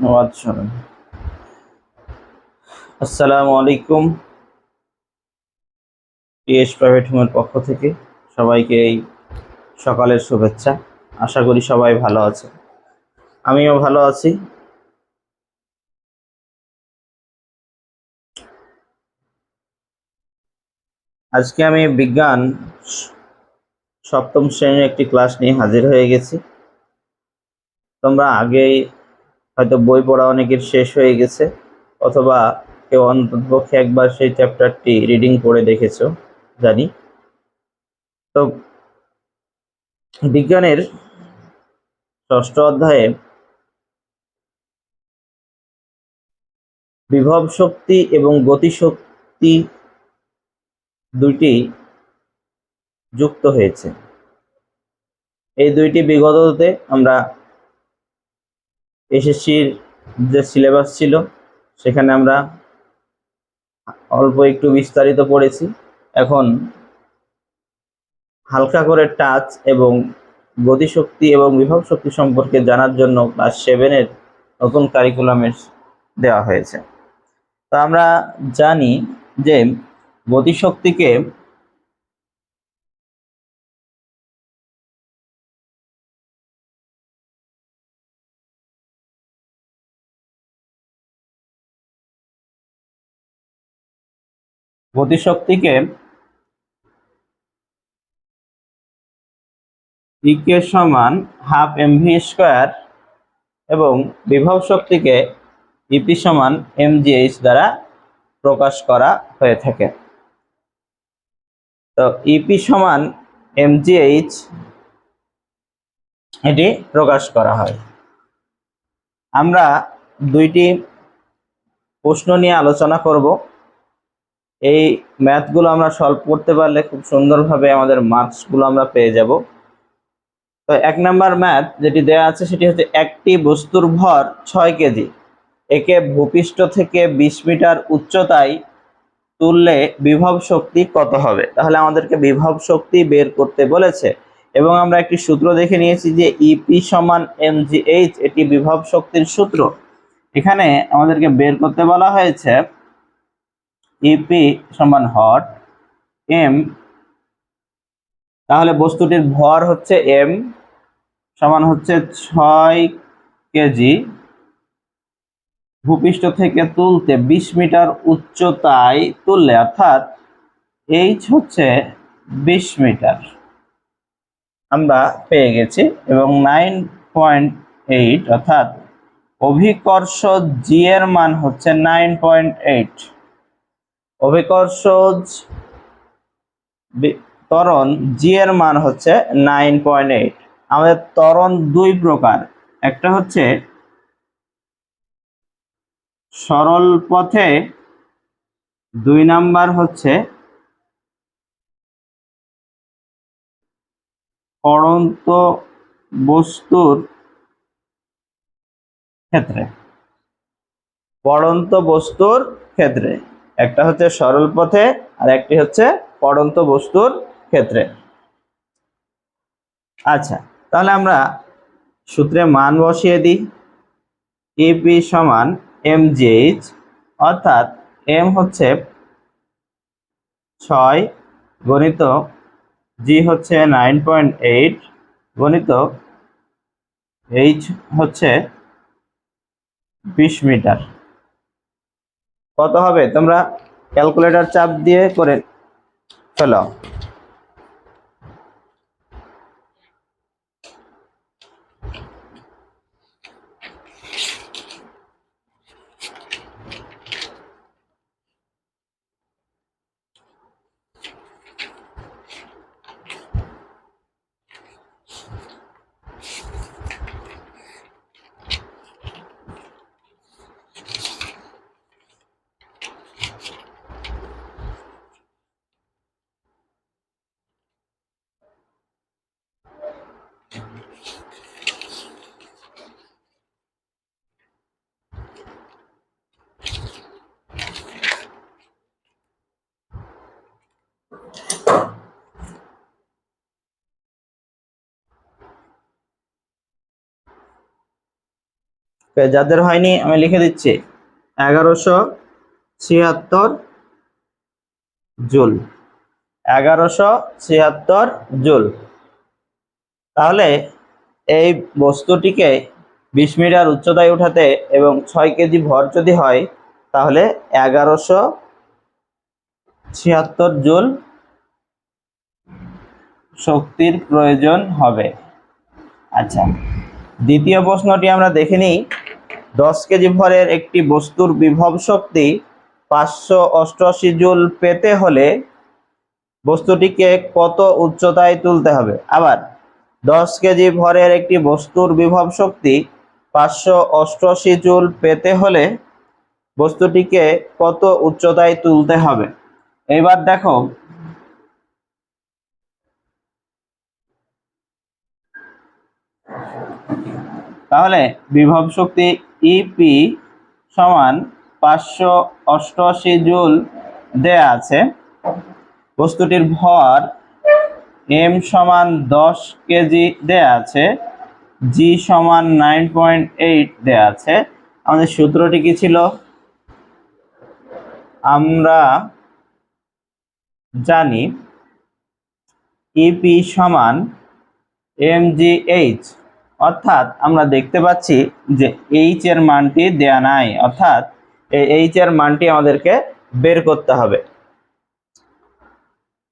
আচ্ছা, আসসালামু আলাইকুম। টিএস প্রাইভেট হোমের পক্ষ থেকে সবাইকে এই সকালের শুভেচ্ছা। আশা করি সবাই ভালো আছে, আমিও ভালো আছি। আজকে আমি বিজ্ঞান সপ্তম শ্রেণীর একটি ক্লাস নিয়ে হাজির হয়ে গেছি। তোমরা আগেই হয়তো বই পড়া অনেকের শেষ হয়ে গেছে, অথবা কেউ অন্ততপক্ষে একবার সেই চ্যাপ্টারটি রিডিং করে দেখেছো জানি। তো বিজ্ঞানের ষষ্ঠ অধ্যায়ে বিভব শক্তি এবং গতিশক্তি দুইটি যুক্ত হয়েছে। এই দুইটি বিগততে আমরা এসএসসির যে সিলেবাস ছিল সেখানে আমরা অল্প একটু বিস্তারিত পড়েছি। এখন হালকা করে টাচ এবং গতিশক্তি এবং বিভব শক্তি সম্পর্কে জানার জন্য ক্লাস 7-এর নতুন কারিকুলামের দেওয়া হয়েছে। তো আমরা জানি যে গতিশক্তিকে ইকে সমান হাফ এমভি স্কোয়ার এবং বিভব শক্তিকে ইপি সমান এমজিএইচ দ্বারা প্রকাশ করা হয়ে থাকে। তো ইপি সমান এমজিএইচ এটি প্রকাশ করা হয়। আমরা দুইটি প্রশ্ন নিয়ে আলোচনা করব। এই ম্যাথগুলো আমরা সলভ করতে পারলে খুব সুন্দরভাবে আমাদের মার্কসগুলো আমরা পেয়ে যাব। তো 1 নাম্বার ম্যাথ যেটি দেওয়া আছে সেটি হচ্ছে একটি বস্তুর ভর 6 কেজি, একে ভূপৃষ্ঠ থেকে 20 মিটার উচ্চতায় তুললে বিভব শক্তি কত হবে। তাহলে আমাদেরকে বিভব শক্তি বের করতে বলেছে এবং আমরা একটি সূত্র দেখে নিয়েছি যে ইপি সমান এমজিএইচ, এটি বিভব শক্তির সূত্র। এখানে আমাদেরকে বের করতে বলা হয়েছে ইপি সমান হট এম, তাহলে বস্তুটির ভর হচ্ছে এম সমান হচ্ছে 6 কেজি, ভূপৃষ্ঠ থেকে তুলতে 20 মিটার উচ্চতায় তুললে অর্থাৎ এইচ হচ্ছে 20 মিটার আমরা পেয়ে গেছি। এবং 9.8 অর্থাৎ অভিকর্ষ জি এর মান হচ্ছে 9.8। অভিকর্ষজ ত্বরণ জি এর মান হচ্ছে 9.8। আমাদের ত্বরণ দুই প্রকার, একটা হচ্ছে সরল পথে, 2 নাম্বার হচ্ছে পড়ন্ত বস্তুর ক্ষেত্রে। পড়ন্ত বস্তুর ক্ষেত্রে একটা হচ্ছে সরল পথে আর একটি হচ্ছে পড়ন্ত বস্তুর ক্ষেত্রে। আচ্ছা, তাহলে আমরা সূত্রে মান বসিয়ে দিই। ইপি সমান এমজিএইচ অর্থাৎ এম হচ্ছে 6 গণিত জি হচ্ছে 9.8 গণিত এইচ হচ্ছে 20 মিটার। কত হবে তোমরা ক্যালকুলেটর চাপ দিয়ে করে ফেলো। যাদের হয়নি আমি লিখে দিচ্ছি 1176 জুল। 1176 জুল। তাহলে এই বস্তুটিকে 20 মিটার উচ্চতায় উঠাতে এবং 6 কেজি ভর যদি হয় তাহলে 1176 জুল শক্তির প্রয়োজন হবে। আচ্ছা, দ্বিতীয় প্রশ্নটি আমরা দেখে নিই। 10 কেজি ভরের একটি বস্তুর বিভব শক্তি 588 জুল পেতে হলে বস্তুটিকে কত উচ্চতায় তুলতে হবে? আবার 10 কেজি ভরের একটি বস্তুর বিভব শক্তি 588 জুল পেতে হলে বস্তুটিকে কত উচ্চতায় তুলতে হবে? এবার দেখো, তাহলে বিভব শক্তি ইপি সমান 588 জুল দেয়া আছে। বস্তুটির ভর এম সমান 10 কেজি দেয়া আছে, জি সমান 9.8 দেয়া আছে। আমাদের সূত্রটি কি ছিল? আমরা জানি ইপি সমান mgh, অর্থাৎ আমরা দেখতে পাচ্ছি যে এইচ এর মানটি দেয়া নাই, অর্থাৎ এই এইচ এর মানটি আমাদেরকে বের করতে হবে।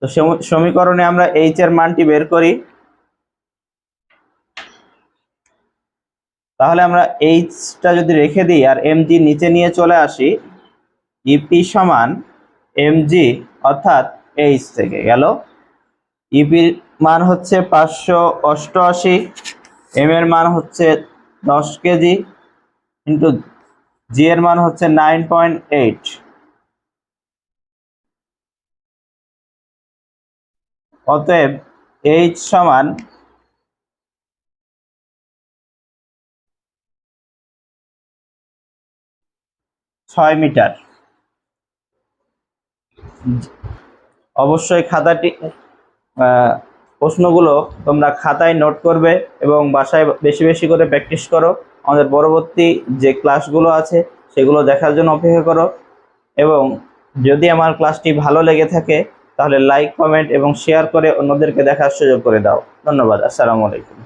তো সমীকরণে আমরা এইচ এর মানটি বের করি। তাহলে আমরা এইচটা যদি রেখে দিই আর এমজি নিচে নিয়ে চলে আসি, ইপি সমান এমজি অর্থাৎ এইচ থেকে গেল। ইপির মান হচ্ছে 588, এম এর মান হচ্ছে 10 কেজি ইন্টু জি এর মান হচ্ছে 9.8। অতএব এইচ সমান 6 মিটার। অবশ্যই খাতাটি প্রশ্নগুলো তোমরা খাতায় নোট করবে এবং বাসায় বেশি বেশি করে প্র্যাকটিস করো। আমাদের পরবর্তী যে ক্লাসগুলো আছে সেগুলো দেখার জন্য অপেক্ষা করো, এবং যদি আমার ক্লাসটি ভালো লেগে থাকে তাহলে লাইক, কমেন্ট এবং শেয়ার করে অন্যদেরকে দেখার সুযোগ করে দাও। ধন্যবাদ। আসসালামু আলাইকুম।